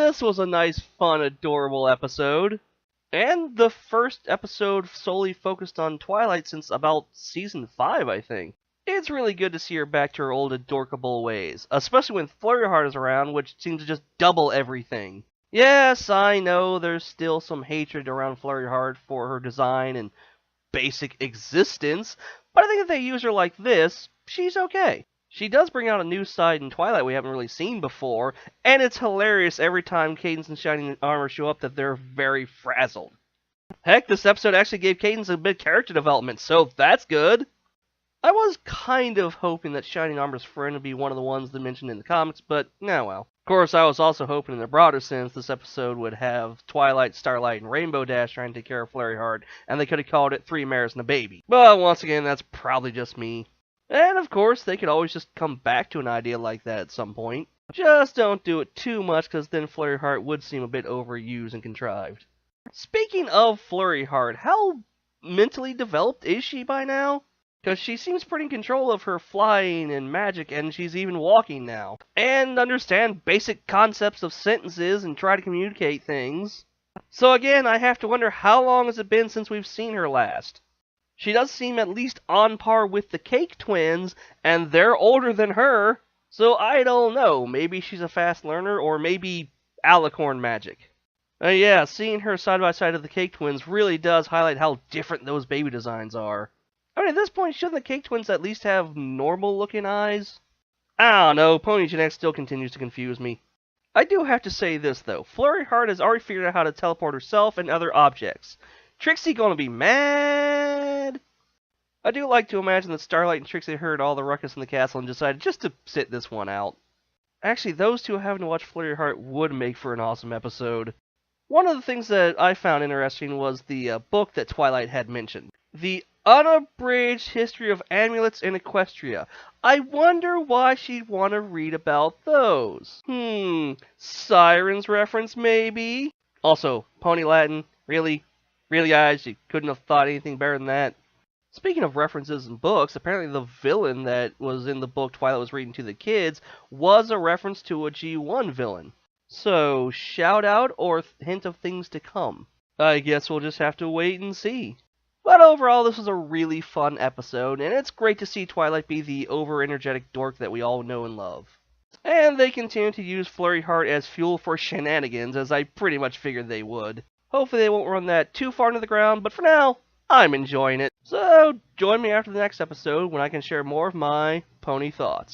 this was a nice, fun, adorable episode. And the first episode solely focused on Twilight since about season 5, I think. It's really good to see her back to her old adorkable ways, especially when Flurry Heart is around, which seems to just double everything. Yes, I know there's still some hatred around Flurry Heart for her design and basic existence, but I think if they use her like this, she's okay. She does bring out a new side in Twilight we haven't really seen before, and it's hilarious every time Cadance and Shining Armor show up that they're very frazzled. Heck, this episode actually gave Cadance a bit of character development, so that's good. I was kind of hoping that Shining Armor's friend would be one of the ones they mentioned in the comics, but nah well. Of course, I was also hoping in a broader sense this episode would have Twilight, Starlight, and Rainbow Dash trying to take care of Flurry Heart, and they could have called it Three Mares and a Baby. But once again, that's probably just me. And of course, they could always just come back to an idea like that at some point. Just don't do it too much, because then Flurry Heart would seem a bit overused and contrived. Speaking of Flurry Heart, how mentally developed is she by now? Because she seems pretty in control of her flying and magic, and she's even walking now. And understand basic concepts of sentences and try to communicate things. So again, I have to wonder how long has it been since we've seen her last? She does seem at least on par with the Cake Twins, and they're older than her. So I don't know, maybe she's a fast learner, or maybe alicorn magic. Yeah, seeing her side by side of the Cake Twins really does highlight how different those baby designs are. I mean, at this point, shouldn't the Cake Twins at least have normal-looking eyes? I don't know, Pony Gen X still continues to confuse me. I do have to say this, though. Flurry Heart has already figured out how to teleport herself and other objects. Trixie gonna be mad? I do like to imagine that Starlight and Trixie heard all the ruckus in the castle and decided just to sit this one out. Actually, those two having to watch Flurry Heart would make for an awesome episode. One of the things that I found interesting was the book that Twilight had mentioned. The Unabridged History of Amulets in Equestria. I wonder why she'd want to read about those. Sirens reference maybe? Also, Pony Latin, really? Really, guys, you couldn't have thought anything better than that? Speaking of references in books, apparently the villain that was in the book Twilight was reading to the kids was a reference to a G1 villain. So, shout out or hint of things to come? I guess we'll just have to wait and see. But overall, this was a really fun episode, and it's great to see Twilight be the over-energetic dork that we all know and love. And they continue to use Flurry Heart as fuel for shenanigans, as I pretty much figured they would. Hopefully they won't run that too far into the ground, but for now, I'm enjoying it. So, join me after the next episode when I can share more of my pony thoughts.